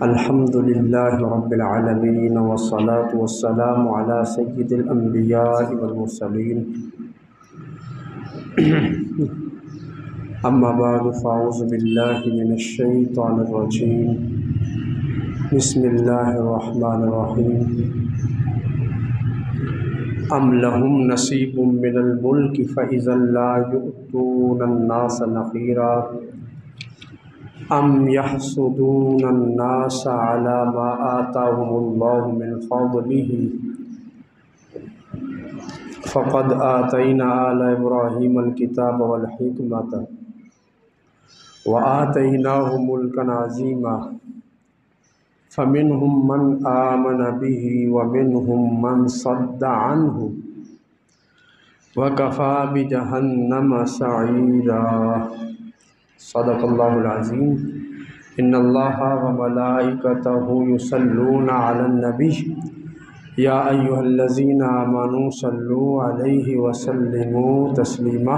अल्हम्दुलिल्लाहि रब्बिल आलमीन वस्सलातु वस्सलामु अला सय्यिदिल अंबियाइ वल मुरसलीन अम्मा बअदु फ़अऊज़ु बिल्लाहि मिनश शैतानिर रजीम बिस्मिल्लाहिर रहमानिर रहीम अम लहुम नसीबुम मिनल मुल्कि फ़इज़ा ला यु'तूनन नास नक़ीरा अम यहसुदूनन नास अला मा आताहुमुल्लाहु मिन फ़ज़लिही फ़क़द आतैना आला इब्राहीमल किताब वल हिकमत व आतैनाहुम मुल्कन अज़ीमा फ़मिनहुम मन आमन बिही व मिनहुम मन सद्दा अन्हु व कफ़ा बिजहन्नम सईरा। सदक़ल्लाहुल अज़ीम। इन्नल्लाहा व मलाइकतहु युसल्लूना अलन नबी या अय्युहल्लज़ीना आमनू सल्लू अलैहि व सल्लिमू तस्लीमा।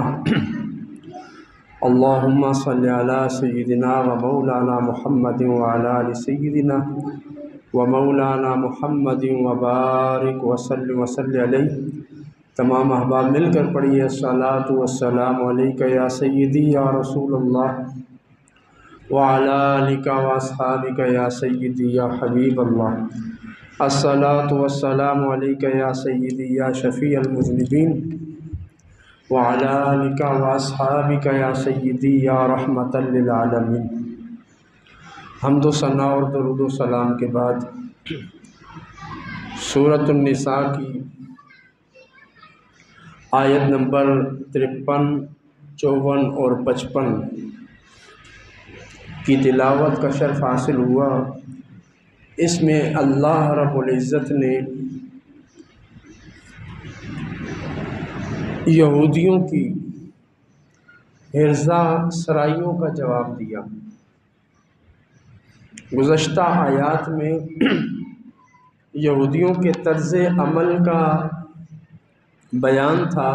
अल्लाहुम्मा सल्लि अला सय्यिदिना व मौलाना मुहम्मदिन व अला आलि सय्यिदिना व मौलाना मुहम्मदिन व बारिक व सल्लि अलैहि। तमाम अहबाब मिलकर पढ़िए अस्सलातु वस्सलामु अलैका या सय्यिदी या रसूलल्लाह व अला आलिका व अस्हाबिका या सय्यिदी या हबीबल्लाह। अस्सलातु वस्सलामु अलैका या सय्यिदी या शफ़ीअल मुज़निबीन व अला आलिका व अस्हाबिका या सय्यिदी या रहमतल लिल आलमीन। हम्द व सना और दुरूद व सलाम के बाद सूरत निसा की आयत नंबर 53, 54 और 55 की तिलावत का शर्फ हासिल हुआ। इसमें अल्लाह रब्बुल इज़्ज़त ने यहूदियों की हिर्ज़ा सराइयों का जवाब दिया। गुज़श्ता आयात में यहूदियों के तर्ज़ अमल का बयान था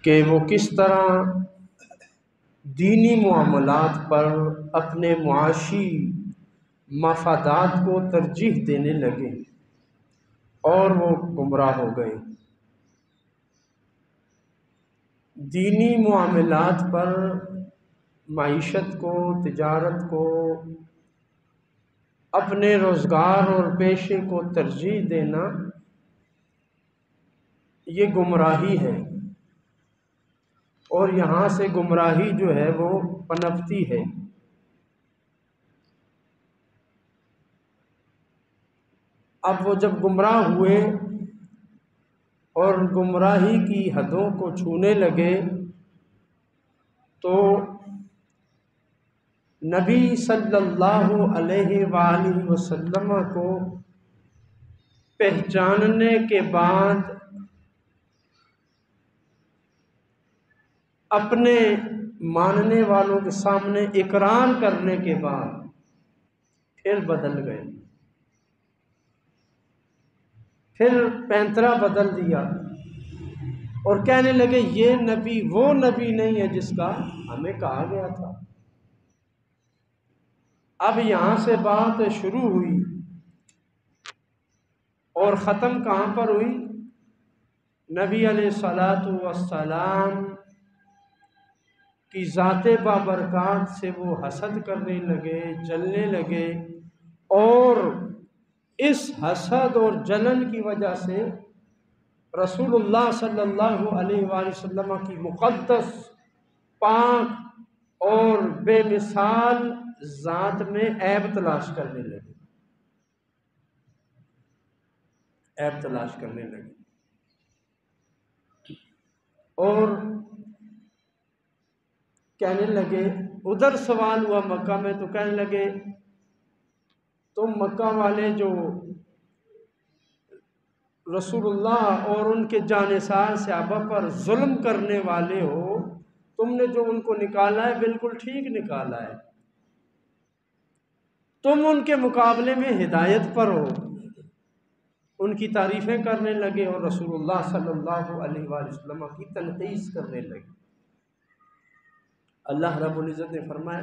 कि वो किस तरह दीनी मामलात पर अपने मुआशी मफादात को तरजीह देने लगे और वो गुमराह हो गए। दीनी मामलात पर माइशत को, तिजारत को, अपने रोज़गार और पेशे को तरजीह देना ये गुमराही है और यहाँ से गुमराही जो है वो पनपती है। अब वो जब गुमराह हुए और गुमराही की हदों को छूने लगे तो नबी सल्लल्लाहु अलैहि वसल्लम को पहचानने के बाद, अपने मानने वालों के सामने इकरार करने के बाद फिर बदल गए, फिर पैंतरा बदल दिया और कहने लगे ये नबी वो नबी नहीं है जिसका हमें कहा गया था। अब यहाँ से बात शुरू हुई और ख़त्म कहाँ पर हुई? नबी अलैहिस्सलातु वस्सलाम की ज़ाते बाबरकात से वो हसद करने लगे, जलने लगे और इस हसद और जलन की वजह से रसूलुल्लाह सल्लल्लाहु अलैहि वसल्लम की मुक़द्दस, पाक और बेमिसाल ज़ात में ऐब तलाश करने लगे, ऐब तलाश करने लगे। और कहने लगे, उधर सवाल हुआ मक्का में तो कहने लगे तुम मक्का वाले जो रसूलुल्लाह और उनके जानिसार सहाबा पर जुल्म करने वाले हो, तुमने जो उनको निकाला है बिल्कुल ठीक निकाला है, तुम उनके मुकाबले में हिदायत पर हो। उनकी तारीफ़ें करने लगे और रसूलुल्लाह सल्लल्लाहु अलैहि वसल्लम की तनक़ीस करने लगे। अल्लाह रब्बुल इज़्ज़त ने फरमाया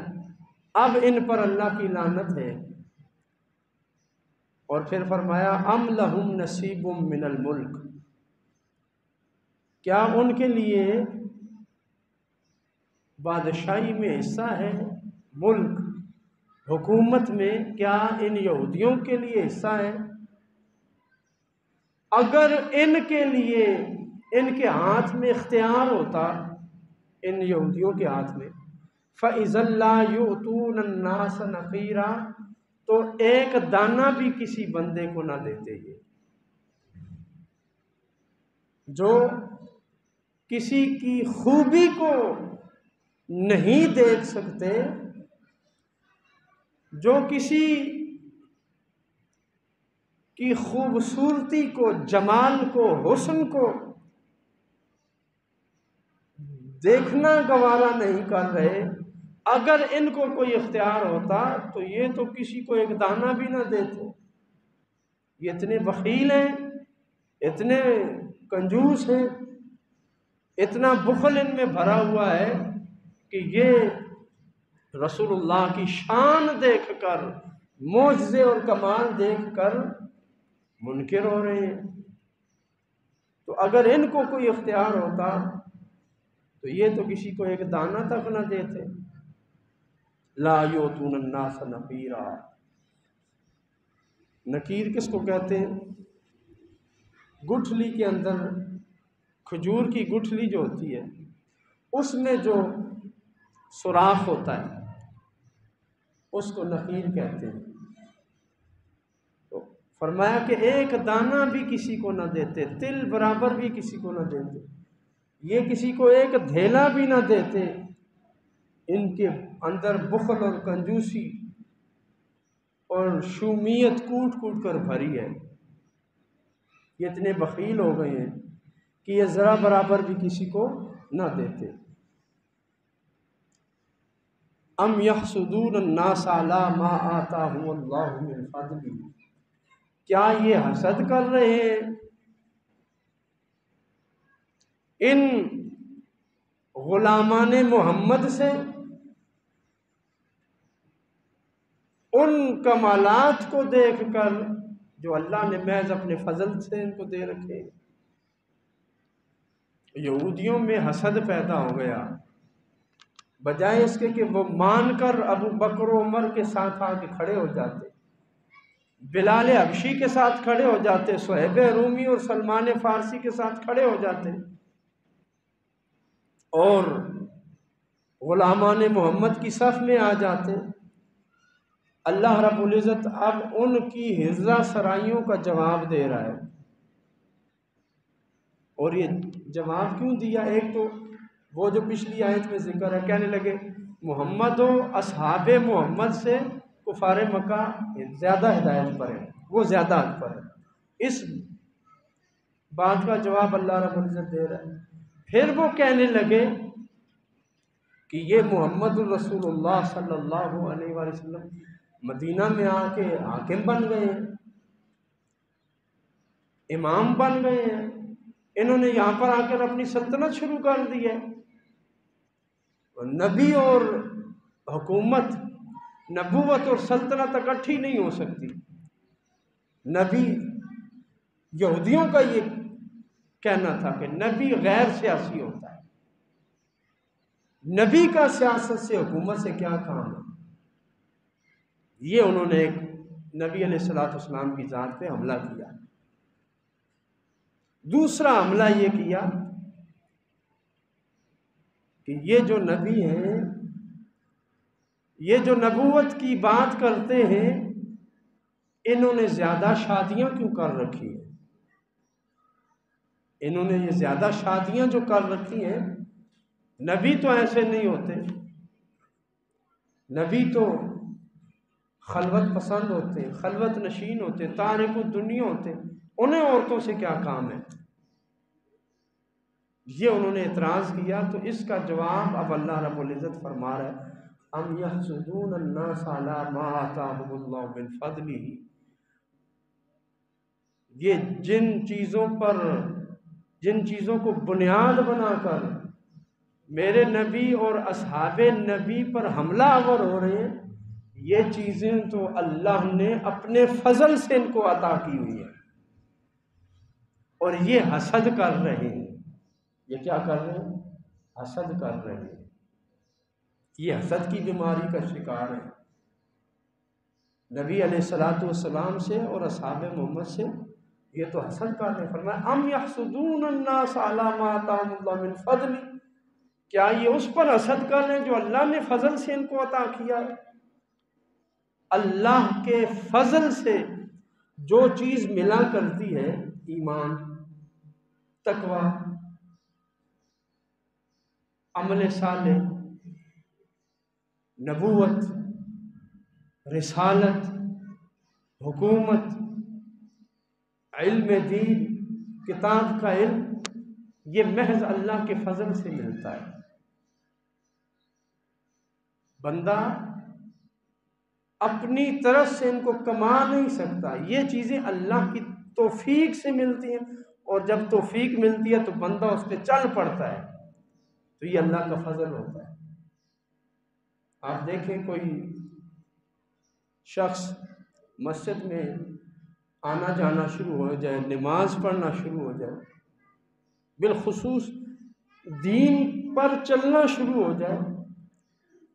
अब इन पर अल्लाह की लानत है। और फिर फरमाया अम लहुम नसीबुम मिनल मुल्क, क्या उनके लिए बादशाही में हिस्सा है, मुल्क हुकूमत में क्या इन यहूदियों के लिए हिस्सा है? अगर इनके लिए इनके हाथ में इख्तियार होता, इन यहूदियों के हाथ में, फ़इज़ल्ला युतून अन्नास नक़ीरा, तो एक दाना भी किसी बंदे को ना देते। ये जो किसी की खूबी को नहीं देख सकते, जो किसी की खूबसूरती को, जमाल को, हुस्न को देखना गवारा नहीं कर रहे, अगर इनको कोई इख्तियार होता तो ये तो किसी को एक दाना भी ना देते। ये इतने बखील हैं, इतने कंजूस हैं, इतना बुखल इनमें भरा हुआ है कि ये रसूलुल्लाह की शान देखकर, मोजज़े और कमाल देखकर मुनकिर हो रहे हैं। तो अगर इनको कोई इख्तियार होता तो ये तो किसी को एक दाना तक न देते। ला युतून अन्नास नक़ीरा, नकीर किसको कहते हैं? गुठली के अंदर, खजूर की गुठली जो होती है, उसमें जो सुराख होता है उसको नकीर कहते हैं। तो फरमाया कि एक दाना भी किसी को न देते, तिल बराबर भी किसी को न देते, ये किसी को एक धेला भी न देते। इनके अंदर बुखल और कंजूसी और शूमियत कूट कूट कर भरी है। ये इतने बखील हो गए हैं कि ये ज़रा बराबर भी किसी को न देते। अम यहसुदून अन्नास अला मा आताहुमुल्लाहु मिन फज़लिही, क्या ये हसद कर रहे हैं इन गुलामाने मोहम्मद से, उन कमालात को देखकर जो अल्लाह ने महज अपने फजल से इनको दे रखे। यहूदियों में हसद पैदा हो गया, बजाय इसके कि वो मानकर अबू बकर उमर के साथ आके खड़े हो जाते, बिलाल हबशी के साथ खड़े हो जाते, सुहैब रूमी और सलमान फारसी के साथ खड़े हो जाते, और गुलामान मोहम्मद की सफ़ में आ जाते। अल्लाह रब्बुल इज़्ज़त अब उनकी हिज़्ज़ा सराइयों का जवाब दे रहा है। और ये जवाब क्यों दिया? एक तो वो जो पिछली आयत में जिक्र है, कहने लगे मोहम्मद और असहाबे मोहम्मद से कुफारे मक्का ज़्यादा हिदायत पर है, वो ज़्यादा हक पर है। इस बात का जवाब अल्लाह रब्बुल इज़्ज़त दे रहा है। फिर वो कहने लगे कि ये मोहम्मद रसूलुल्लाह सल्लल्लाहु अलैहि वसल्लम मदीना में आके हाकिम बन गए हैं, इमाम बन गए हैं, इन्होंने यहाँ पर आकर अपनी सल्तनत शुरू कर दी है। नबी और हुकूमत, नबूवत और सल्तनत इकट्ठी नहीं हो सकती। नबी, यहूदियों का ये कहना था कि नबी गैर सियासी होता है, नबी का सियासत से, हुकूमत से क्या काम है। ये उन्होंने एक नबी अलैहिस्सलाम की ज़ात पे हमला किया। दूसरा हमला ये किया कि ये जो नबी हैं, ये जो नबूवत की बात करते हैं, इन्होंने ज़्यादा शादियां क्यों कर रखी हैं? इन्होंने ये ज़्यादा शादियां जो कर रखी हैं, नबी तो ऐसे नहीं होते। नबी तो खलवत पसंद होते, खलवत नशीन होते, तारिक दुनिया होते, उन्हें औरतों से क्या काम है? ये उन्होंने एतराज़ किया। तो इसका जवाब अब अल्लाह रब्बुल इज़्ज़त फरमा रहा है, अम यहसुदून अन्नास अला मा आताहुमुल्लाहु मिन फज़लिही, ये जिन चीज़ों को बुनियाद बनाकर मेरे नबी और असहाबे नबी पर हमलावर हो रहे हैं, ये चीज़ें तो अल्लाह ने अपने फजल से इनको अता की हुई है, और ये हसद कर रहे हैं। ये क्या कर रहे हैं? हसद कर रहे हैं। ये हसद की बीमारी का शिकार है। नबी अलैहिस्सलातु वस्सलाम से और असहाबे मोहम्मद से ये तो हसद कर रहे हैं। फरमाया अम यहसुदून अन्नास अला मा आताहुमुल्लाह मिन फज़ली, क्या ये उस पर हसद कर रहे हैं जो अल्लाह ने फजल से इनको अता किया है। अल्लाह के फजल से जो चीज मिला करती है, ईमान, तकवा, अमल साले, नबूवत, रिसालत, हुकूमत, इल्म दीन, किताब का इल्म, ये महज अल्लाह के फजल से मिलता है। बंदा अपनी तरफ से इनको कमा नहीं सकता। ये चीज़ें अल्लाह की तौफीक से मिलती हैं, और जब तौफीक मिलती है तो बंदा उस पर चल पड़ता है, तो ये अल्लाह का फजल होता है। आप देखें कोई शख्स मस्जिद में आना जाना शुरू हो जाए, नमाज पढ़ना शुरू हो जाए, बिलखुसूस दीन पर चलना शुरू हो जाए,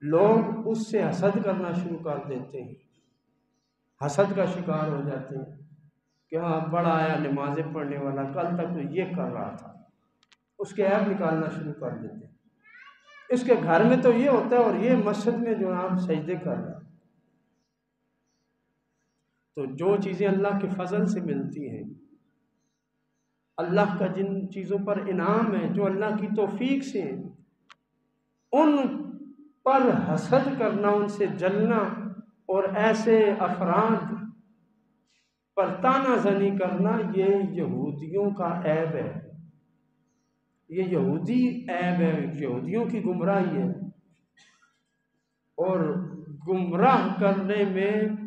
लोग उससे हसद करना शुरू कर देते हैं, हसद का शिकार हो जाते हैं कि हाँ बड़ा आया नमाजें पढ़ने वाला, कल तक तो ये कर रहा था, उसके ऐप निकालना शुरू कर देते हैं। इसके घर में तो ये होता है और ये मस्जिद में जो आप सजदे कर रहे हैं। तो जो चीज़ें अल्लाह के फजल से मिलती हैं, अल्लाह का जिन चीज़ों पर इनाम है जो अल्लाह की तौफीक से है, उन पर हसद करना, उनसे जलना और ऐसे अफराद पर तानाजनी करना, ये यहूदियों का ऐब है। ये यहूदी ऐब है, यहूदियों की गुमराही है। और गुमराह करने में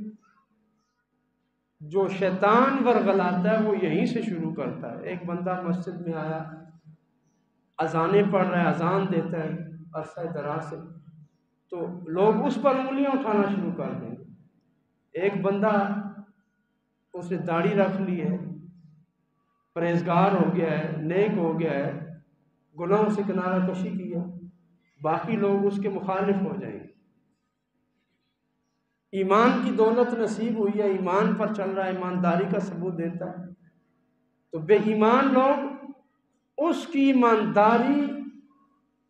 जो शैतान वर्गलाता है वो यहीं से शुरू करता है। एक बंदा मस्जिद में आया, अजाने पढ़ रहा है, अजान देता है अरसा दराज से, तो लोग उस पर उंगलियां उठाना शुरू कर देंगे। एक बंदा, उसने दाढ़ी रख ली है, परहेजगार हो गया है, नेक हो गया है, गुनाहों से किनारा कशी किया, बाकी लोग उसके मुखालिफ हो जाएंगे। ईमान की दौलत नसीब हुई है, ईमान पर चल रहा है, ईमानदारी का सबूत देता है, तो बेईमान लोग उसकी ईमानदारी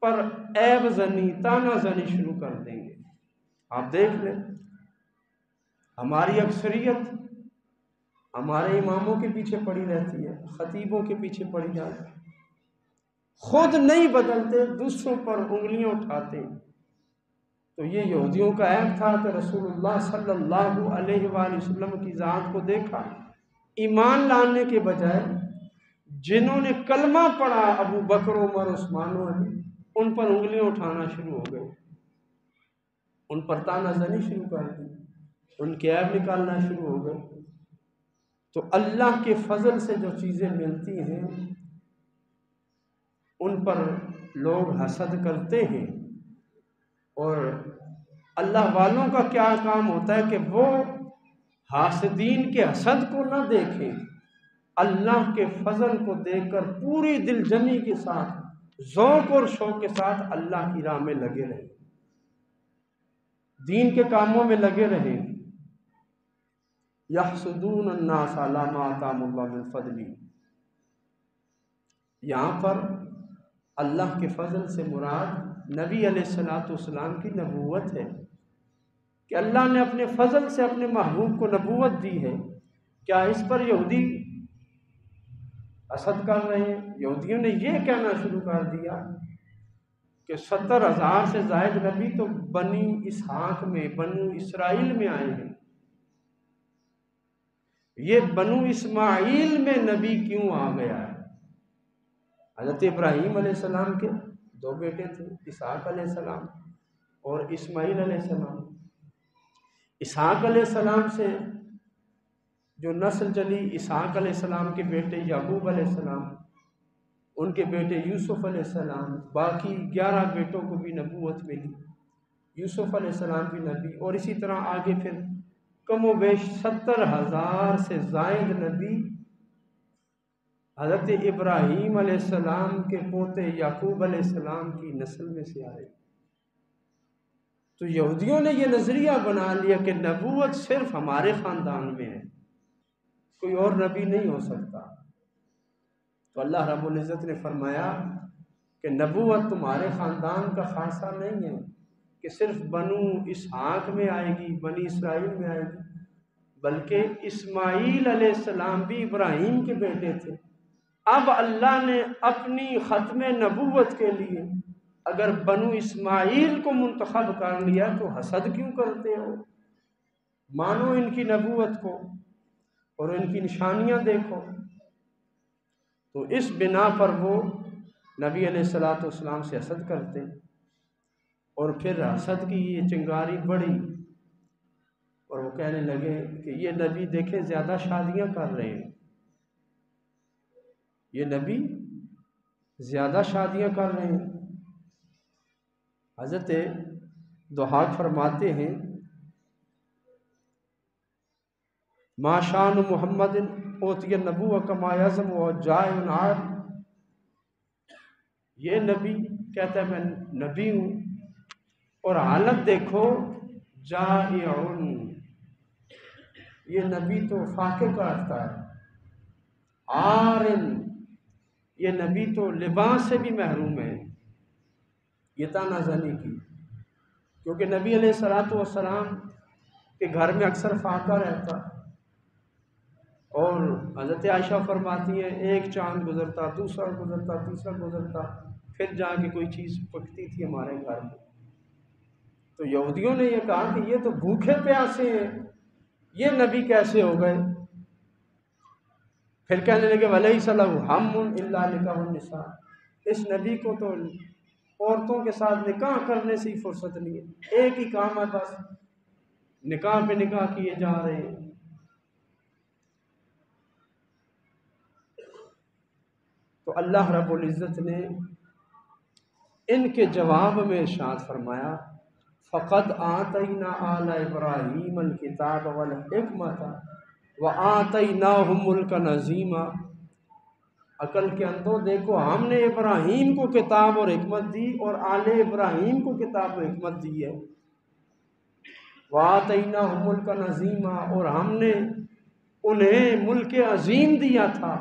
पर ऐब जनी, ताना जनी शुरू कर देंगे। आप देख लें, हमारी अक्सरियत हमारे इमामों के पीछे पड़ी रहती है, खतीबों के पीछे पड़ी जाती है, खुद नहीं बदलते, दूसरों पर उंगलियां उठाते। तो ये यहूदियों का ऐब था कि रसूलुल्लाह सल्लल्लाहु अलैहि वसल्लम की ज़ात को देखा, ईमान लाने के बजाय जिन्होंने कलमा पढ़ा, अबू बकर, उमर, उस्मान, अली, उन पर उंगलियां उठाना शुरू हो गए, उन पर तानाजनी शुरू कर दी, उनके ऐब निकालना शुरू हो गए। तो अल्लाह के फजल से जो चीज़ें मिलती हैं उन पर लोग हसद करते हैं। और अल्लाह वालों का क्या काम होता है कि वो हासदीन के हसद को न देखें, अल्लाह के फजल को देखकर पूरी दिलजमी के साथ, ज़ौक़ और शौक़ के साथ अल्लाह की राह में लगे रहें, दीन के कामों में लगे रहें। यहसुदून अन्नास अला मा आताहुमुल्लाह मिन फज़ली, यहाँ पर अल्लाह के फजल से मुराद नबी अलैहिस्सलातु वस्सलाम की नबूवत है कि अल्लाह ने अपने फजल से अपने महबूब को नबूवत दी है। क्या इस पर यहूदी हसद कर रहे हैं? यहूदियों ने यह कहना शुरू कर दिया कि 70,000 से ज़ायद नबी तो बनी इसहाक में, बनु इसराइल में आए हैं, ये बनु इस्माइल में नबी क्यों आ गया है? हज़रत इब्राहीम अलैहिस्सलाम के 2 बेटे थे, इसहाक अलैहिस्सलाम और इस्माइल अलैहिस्सलाम। इसहाक अलैहिस्सलाम से जो नस्ल चली, इसहाक अलैहिस्सलाम के बेटे याकूब अलैहिस्सलाम, उनके बेटे यूसुफ अलैहिस्सलाम, बाकी 11 बेटों को भी नबूवत मिली। यूसुफ अलैहिस्सलाम भी नबी, और इसी तरह आगे फिर कमोबेश 70,000 से ज़ायद नबी हज़रत इब्राहीम अलैहिस्सलाम के पोते याकूब अलैहिस्सलाम की नस्ल में से आए। तो यहूदियों ने यह नज़रिया बना लिया कि नबूवत सिर्फ हमारे ख़ानदान में है, कोई और नबी नहीं हो सकता। तो अल्लाह रब्बुल इज़्ज़त ने फरमाया कि नबूवत तुम्हारे ख़ानदान का खासा नहीं है कि सिर्फ बनु इसहाक में आएगी, बनी इसराइल में आएगी, बल्कि इस्माईल अलैहिस्सलाम भी इब्राहीम के बेटे थे। अब अल्लाह ने अपनी ख़त्म नबूवत के लिए अगर बनु इस्माईल को मुंतखब कर लिया तो हसद क्यों करते हो? मानो इनकी नबूवत को और इनकी निशानियां देखो। तो इस बिना पर वो नबी अलैहिस्सलातु वस्सलाम से हसद करते, और फिर हसद की ये चिंगारी बढ़ी और वो कहने लगे कि ये नबी देखे ज़्यादा शादियां कर रहे हैं, ये नबी ज़्यादा शादियां कर रहे हैं। हज़रत दुहाक फरमाते हैं, माशान मोहम्मदिन ओतिय नबूव कमा यज़म व जायन आर, ये नबी कहता है मैं नबी हूँ, और हालत देखो जाइउन, ये नबी तो फाके काटता है, आरिन, ये नबी तो लिबास से भी महरूम है। ये तानाज़नी की, क्योंकि नबी अलैहिस्सलातु वस्सलाम के घर में अक्सर फाका रहता, और हज़रत आयशा फरमाती हैं एक चांद गुजरता, दूसरा गुजरता, तीसरा गुजरता, फिर जाके कोई चीज़ पकती थी हमारे घर में। तो यहूदियों ने यह कहा कि ये तो भूखे प्यासे हैं, ये नबी कैसे हो गए? फिर कहने लगे वलैसा लहू हम्मुन इल्ला निकाहुन निसा, इस नबी को तो औरतों के साथ निकाह करने से ही फुर्सत नहीं है, एक ही काम है बस, निकाह पे निकाह किए जा रहे हैं। तो अल्लाह रब्बुल इज़्ज़त ने इनके जवाब में इरशाद फरमाया, फ़क़द आतैना आला इब्राहीम अल किताब वल हिकमत व आतैनाहुम मुल्कन अज़ीमा। अकल के अंदो देखो, हमने इब्राहीम को किताब और हिकमत दी, और आले इब्राहीम को किताब और हिकमत दी है। व आतैनाहुम मुल्कन अज़ीमा, और हमने उन्हें मुल्क अज़ीम दिया था,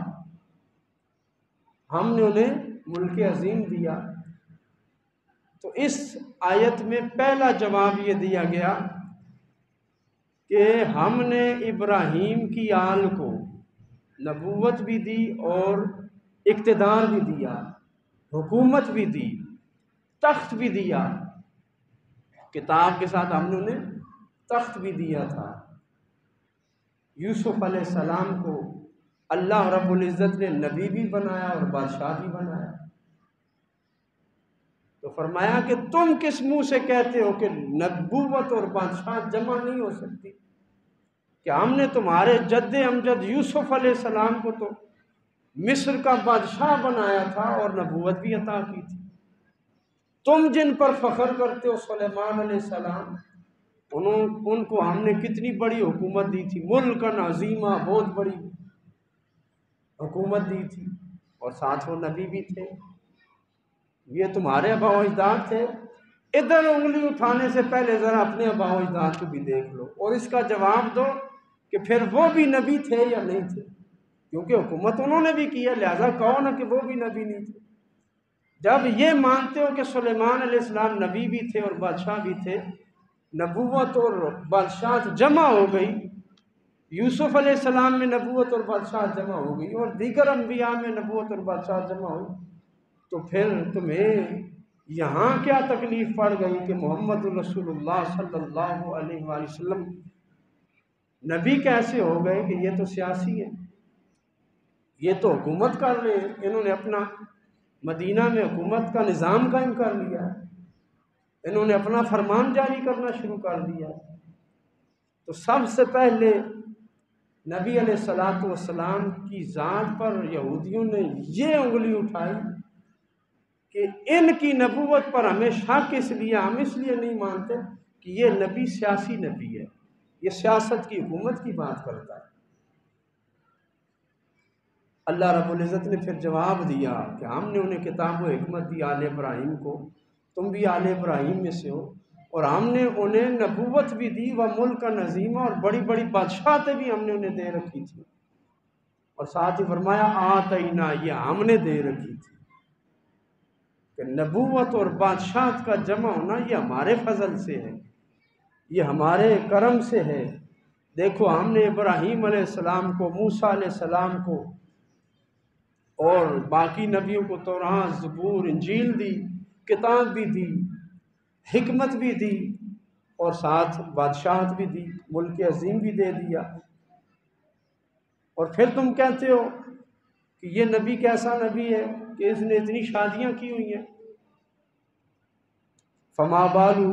हमने उन्हें मुल्क अज़ीम दिया। तो इस आयत में पहला जवाब ये दिया गया कि हमने इब्राहीम की आल को नबूवत भी दी और इक़्तिदार भी दिया, हुकूमत भी दी, तख्त भी दिया, किताब के साथ हमने उन्हें तख्त भी दिया था। यूसुफ अलैहिस्सलाम को अल्लाह रब्बुल इज़्ज़त ने नबी भी बनाया और बादशाह भी बनाया। तो फरमाया कि तुम किस मुंह से कहते हो कि नबूवत और बादशाह जमा नहीं हो सकती? कि हमने तुम्हारे जद्दे अमजद यूसुफ अलैहिस्सलाम को तो मिस्र का बादशाह बनाया था और नबूवत भी अता की थी। तुम जिन पर फख्र करते हो सुलेमान अलैहिस्सलाम, उनको हमने कितनी बड़ी हुकूमत दी थी, मुल्कन अज़ीमा, बहुत बड़ी हुकूमत दी थी, और साथ वो नबी भी थे। ये तुम्हारे अबाओ अजदाद थे। इधर उंगली उठाने से पहले ज़रा अपने अबाओ अजदाद को भी देख लो और इसका जवाब दो कि फिर वो भी नबी थे या नहीं थे, क्योंकि हुकूमत उन्होंने भी किया, लिहाजा कहो ना कि वो भी नबी नहीं थे। जब ये मानते हो कि सुलेमान अलैहिस्सलाम नबी भी थे और बादशाह भी थे, नबूवत और बादशाह जमा हो गई, यूसुफ अलैहिस्सलाम में नबूवत और बादशाह जमा हो गई और दीगर अंबिया में नबूवत और बादशाह जमा हुई, तो फिर तुम्हें यहाँ क्या तकलीफ़ पड़ गई कि मोहम्मद रसूलुल्लाह सल्लल्लाहु अलैहि वसल्लम नबी कैसे हो गए? कि ये तो सियासी है, ये तो हुकूमत कर रहे हैं, इन्होंने अपना मदीना में हुकूमत का निज़ाम कायम कर लिया, इन्होंने अपना फरमान जारी करना शुरू कर दिया। तो सबसे पहले नबी अलैहिस्सलातु वस्सलाम की ज़ात पर यहूदियों ने ये उंगली उठाई कि इनकी नबूवत पर हमें शक इसलिए, हम इसलिए नहीं मानते कि ये नबी सियासी नबी है, ये सियासत की हुकूमत की बात करता है। अल्लाह रब्बुल इज़्ज़त ने फिर जवाब दिया कि हमने उन्हें किताब व हिकमत दी आले इब्राहीम को, तुम भी आले इब्राहीम में से हो, और हमने उन्हें नबूवत भी दी व मुल्क का नज़ीमा, और बड़ी बड़ी बादशाहतें भी हमने उन्हें दे रखी थी। और साथ ही फरमाया आतईना, ये हमने दे रखी थी। कि नबूवत और बादशाहत का जमा होना ये हमारे फजल से है, ये हमारे करम से है। देखो हमने इब्राहीम अलैहिस्सलाम को, मूसा अलैहिस्सलाम को और बाकी नबियों को तौरात, ज़बूर, इंजील दी, किताब भी दी, हिकमत भी दी, और साथ बादशाहत भी दी, मुल्क अजीम भी दे दिया। और फिर तुम कहते हो कि ये नबी कैसा नबी है कि इसने इतनी शादियां की हुई हैं। फमा बालू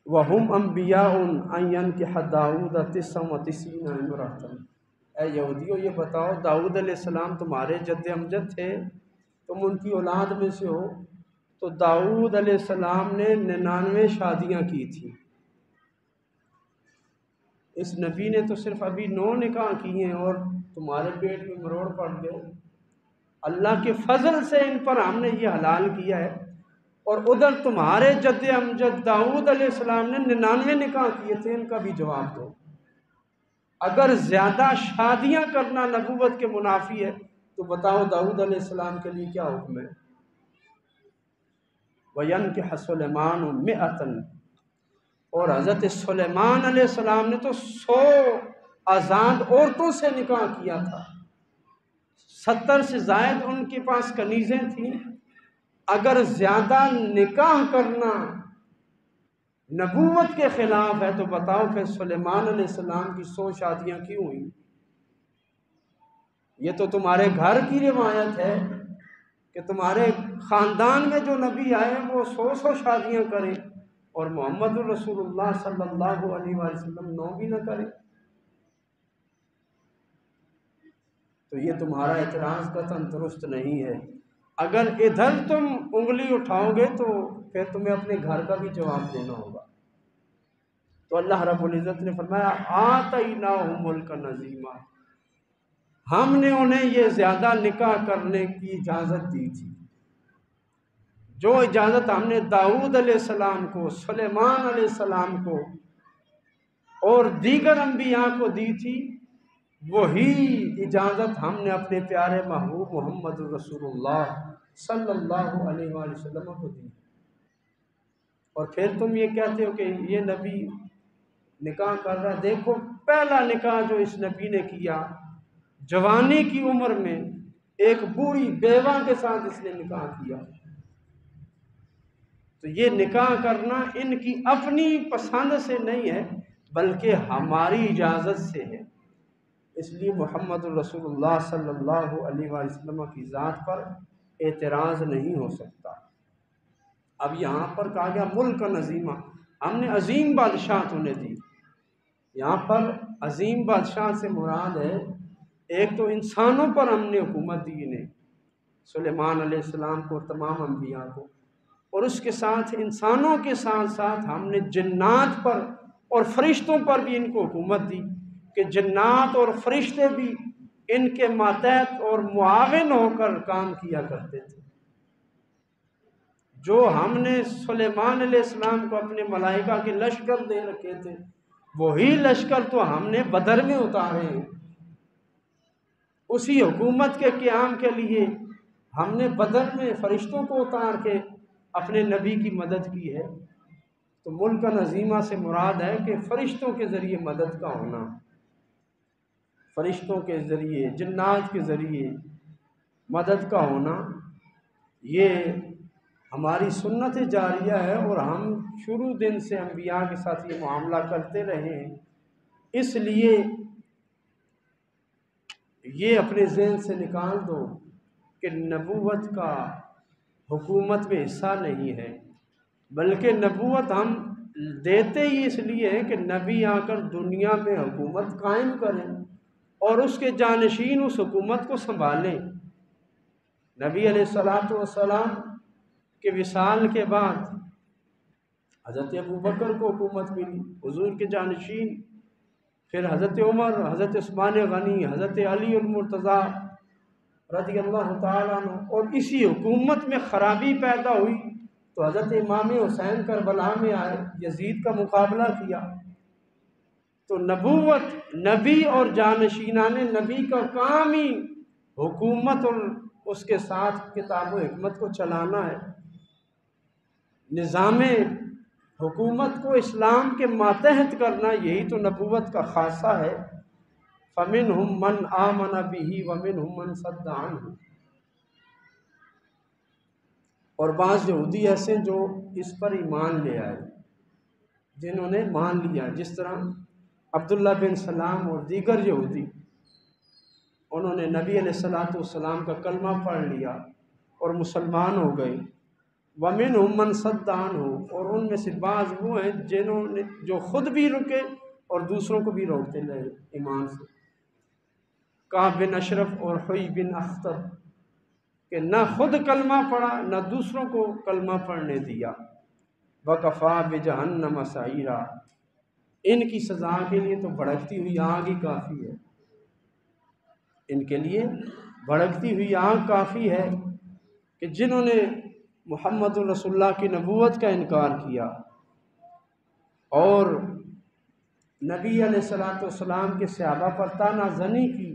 वहुम अम्बियाउन अयन के दाऊद तिस्सम इमरातन। ऐ यहूदियों, ये बताओ दाऊद अलैहिस्सलाम तुम्हारे जद्द अमजद थे, तुम उनकी औलाद में से हो, तो दाऊद अलैहिस्सलाम ने 99 शादियां की थी। इस नबी ने तो सिर्फ अभी 9 निकाह किए हैं और तुम्हारे पेट में मरोड़ पड़ गए। अल्लाह के फजल से इन पर हमने ये हलाल किया है। और उधर तुम्हारे जद्द अमजद दाऊद अलैहिस्सलाम ने 99 निकाह किए थे, इनका भी जवाब दो। अगर ज़्यादा शादियां करना नबूवत के मुनाफी है तो बताओ दाऊद अलैहिस्सलाम के लिए क्या हुक्म है। वयन के सुलेमान मिअतन, और हज़रत सुलेमान अलैहिस्सलाम ने तो 100 आज़ाद औरतों से निकाह किया था। 70 से ज़ायद उनके पास कनीज़ें थीं। अगर ज़्यादा निकाह करना नबूवत के ख़िलाफ़ है तो बताओ फिर सुलेमान अलैहिस्सलाम की 100 शादियाँ क्यों हुई। ये तो तुम्हारे घर की रिवायत है कि तुम्हारे ख़ानदान में जो नबी आए वो 100 शादियाँ करें और मोहम्मद रसूलुल्लाह सल्लल्लाहु अलैहि वसल्लम 9 भी न करें। तो ये तुम्हारा एतराज़ कतन दुरुस्त नहीं है। अगर इधर तुम उंगली उठाओगे तो फिर तुम्हें अपने घर का भी जवाब देना होगा। तो अल्लाह रब्बुल इज़्ज़त ने फरमाया आतईनाहुम मुल्क नज़ीमा, हमने उन्हें ये ज़्यादा निकाह करने की इजाज़त दी थी। जो इजाज़त हमने दाऊद अलैहिस्सलाम को, सुलेमान अलैहिस्सलाम को और दीगर अंबिया को दी थी, वही इजाज़त हमने अपने प्यारे महबूब मोहम्मद रसूलुल्लाह सल्लल्लाहु अलैहि वसल्लम को दी। और फिर तुम ये कहते हो कि ये नबी निकाह कर रहा है। देखो पहला निकाह जो इस नबी ने किया जवानी की उम्र में, एक बूढ़ी बेवा के साथ इसने निकाह किया। तो ये निकाह करना इनकी अपनी पसंद से नहीं है बल्कि हमारी इजाज़त से है। इसलिए मोहम्मद रसूलुल्लाह सल्लल्लाहु अलैहि वसल्लम की ज़ात पर एतराज़ नहीं हो सकता। अब यहाँ पर कहा गया मुल्क नज़ीमा, हमने अजीम बादशाह उन्हें दी। यहाँ पर अजीम बादशाह से मुराद है एक तो इंसानों पर हमने हुकूमत दी इन्हें, सुलेमान अलैहिस्सलाम को, तमाम अंबिया को, और उसके साथ इंसानों के साथ साथ हमने जिन्नात पर और फरिश्तों पर भी इनको हुकूमत दी कि जिन्नात और फरिश्ते भी इनके मातहत और मुआविन होकर काम किया करते थे। जो हमने सुलेमान अलैहिस्सलाम को अपने मलाइका के लश्कर दे रखे थे, वही लश्कर तो हमने बदर में उतारे हैं। उसी हुकूमत के क़याम के लिए हमने बदर में फरिश्तों को उतार के अपने नबी की मदद की है। तो मुल्क नज़ीमा से मुराद है कि फ़रिश्तों के ज़रिए मदद का होना, फ़रिश्तों के ज़रिए, जिन्नात के ज़रिए मदद का होना, ये हमारी सुन्नत जारिया है और हम शुरू दिन से अंबिया के साथ ये मामला करते रहे हैं। इसलिए ये अपने ज़हन से निकाल दो कि नबूवत का हुकूमत में हिस्सा नहीं है, बल्कि नबूवत हम देते ही इसलिए हैं कि नबी आकर दुनिया में हुकूमत कायम करें और उसके जानशीन उस हुकूमत को संभालें। नबी अलैहिस्सलातु वस्सलाम के विसाल के बाद हज़रत अबू बकर को हुकूमत मिली, हुजूर के जानशीन, फिर हज़रत उमर, हज़रत उस्मान गनी, हज़रत अली अल मुर्तज़ा रज़ियल्लाहु ताला अन्हु, और इसी हुकूमत में ख़राबी पैदा हुई तो हज़रत इमाम हुसैन करबला में आए, यजीद का मुकाबला किया। तो नबूवत, नबी और जानशीनान नबी का काम ही हुकूमत और उसके साथ किताब व हिकमत को चलाना है। निज़ाम हुकूमत को इस्लाम के मातहत करना, यही तो नबूवत का खासा है। फ़मिनहुम मन आमन बिही व मिनहुम मन सद्दा अन्हु। और बाज़ यहूदी ऐसे जो इस पर ईमान ले आए, जिन्होंने मान लिया, जिस तरह अब्दुल्ला बिन सलाम और दीगर यहूदी, उन्होंने नबी अलैहिस्सलातु वस्सलाम का कलमा पढ़ लिया और मुसलमान हो गए। वमिनहुम मन सद्दा अन्हु, और उनमें से बाज़ वो हैं जिन्होंने, जो खुद भी रुके और दूसरों को भी रोकते रहे ईमान से। काब बिन अशरफ और हुई बिन अख्तर कि न खुद कलमा पढ़ा न दूसरों को कलमा पढ़ने दिया। वकफ़ा बिजहन्नम सईरा, इनकी सज़ा के लिए तो भड़कती हुई आग ही काफ़ी है। इनके लिए भड़कती हुई आग काफ़ी है कि जिन्होंने मुहम्मद रसूलुल्लाह की नबूवत का इनकार किया और नबी अलैहिस्सलातु वस्सलाम के सहाबा पर तानाज़नी की,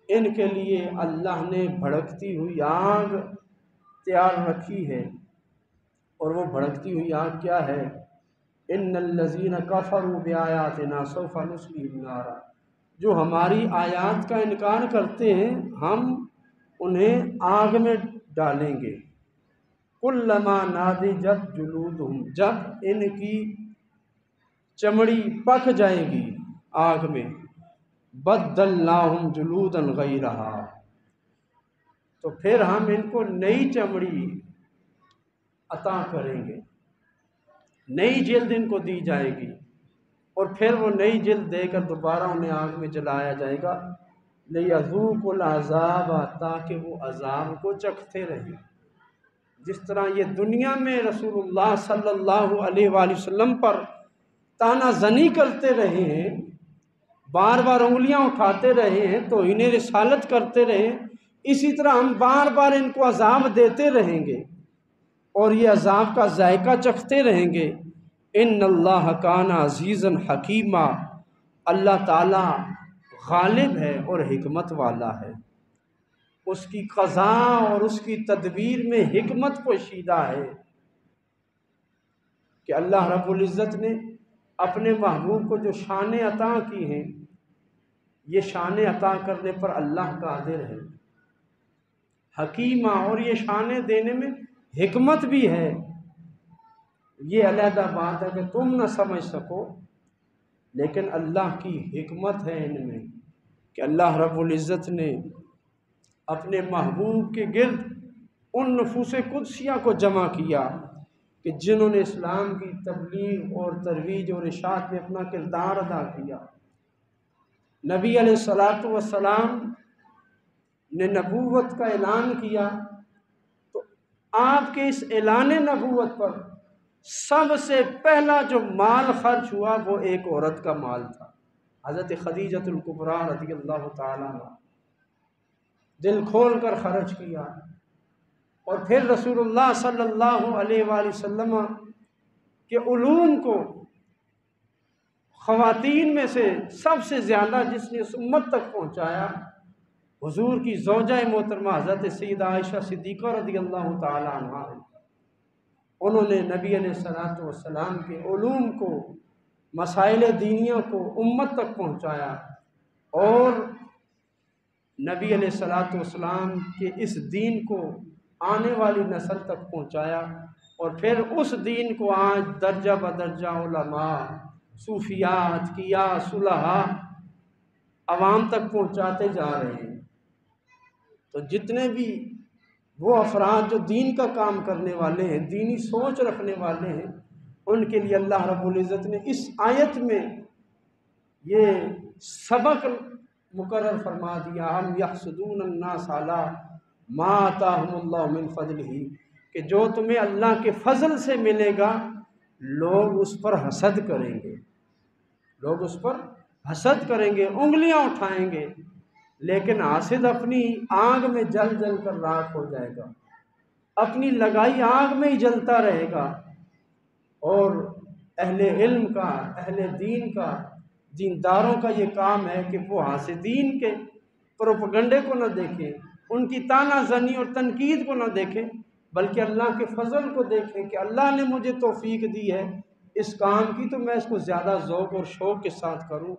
इनके लिए अल्लाह ने भड़कती हुई आग तैयार रखी है। और वो भड़कती हुई आग क्या है? इन्नल्लज़ीना कफ़रू बिआयातिना सौफ़ा नुस्लिहिम नारा, जो हमारी आयात का इनकार करते हैं हम उन्हें आग में डालेंगे। कुल्लमा नादिजत जुलूदुहुम, जब इनकी चमड़ी पक जाएगी आग में, बद्दलनाहुम जुलूदन गैरहा, तो फिर हम इनको नई चमड़ी अता करेंगे, नई जिल्द इनको दी जाएगी और फिर वो नई जिल्द देकर दोबारा उन्हें आग में जलाया जाएगा। लियज़ूक़ुल अज़ाब, ताकि वो अज़ाब को चखते रहें। जिस तरह ये दुनिया में रसूलुल्लाह सल्लल्लाहु अलैहि वसल्लम पर तानाज़नी करते रहे हैं, बार बार उंगलियां उठाते रहे हैं, तो इन्हें रिसालत करते रहे, इसी तरह हम बार बार इनको अज़ाब देते रहेंगे और ये अज़ाब का जायका चखते रहेंगे। इन्नल्लाह काना अज़ीज़न हकीमा, अल्लाह ताला गालिब है और हिकमत वाला है। उसकी क़ज़ा और उसकी तदबीर में हिकमत पोशीदा है कि अल्लाह रब्बुल इज़्ज़त ने अपने महबूब को जो शान अता की हैं, ये शान अता करने पर अल्लाह कादिर है, हकीमा, और ये शान देने में हिकमत भी है। ये अलहदा बात है कि तुम न समझ सको, लेकिन अल्लाह की हिकमत है इनमें कि अल्लाह रब्बुल इज़्ज़त ने अपने महबूब के गिर्द उन नफूस कुदसिया को जमा किया कि जिन्होंने इस्लाम की तबलीग और तरवीज और इशाअत में अपना किरदार अदा किया। नबी अलैहिस्सलातु वस्सलाम ने नबूवत का ऐलान किया तो आपके इस ऐलान नबूवत पर सबसे पहला जो माल खर्च हुआ वो एक औरत का माल था, हज़रत खदीजतुल कुबरा रज़ियल्लाहु ताला अन्हा। दिल खोल कर खर्च किया। और फिर रसूलुल्लाह सल्लल्लाहु अलैहि वसल्लम के उलूम को ख़वातीन में से सबसे ज़्यादा जिसने इस उम्मत तक पहुँचाया, हुजूर की ज़ौजा मोहतरमा हज़रत सैयदा आयशा सिद्दीक़ा रज़ियल्लाहु ताला अन्हा। उन्होंने नबी अलैहिस्सलातु वस्सलाम के उलूम को, मसाइल दीनिया को उम्मत तक पहुँचाया और नबी अलैहिस्सलातु वस्सलाम के इस दीन को आने वाली नस्ल तक पहुँचाया। और फिर उस दीन को आज दर्जा बदर्जा उलमा, सूफिया, अतकिया, सुलहा अवाम तक पहुँचाते जा रहे हैं। तो जितने भी वो अफराद जो दीन का काम करने वाले हैं, दीनी सोच रखने वाले हैं, उनके लिए अल्लाह रब्बुल इज़्ज़त ने इस आयत में ये सबक मुकर्रर फरमा दिया। हम यहसुदून अन्नास अला मा आताहुमुल्लाहु मिन फज़लिही, कि जो तुम्हें अल्लाह के फजल से मिलेगा लोग उस पर हसद करेंगे, लोग उस पर हसद करेंगे, उंगलियां उठाएंगे, लेकिन हासिद अपनी आग में जल जल कर राख हो जाएगा, अपनी लगाई आग में ही जलता रहेगा। और अहले इल्म का, अहले दीन का, दीनदारों का ये काम है कि वो हासिदीन के प्रोपगंडे को न देखें, उनकी ताना ज़नी और तनकीद को न देखें, बल्कि अल्लाह के फजल को देखें कि अल्लाह ने मुझे तौफीक दी है इस काम की, तो मैं इसको ज़्यादा ज़ौक़ और शौक़ के साथ करूँ।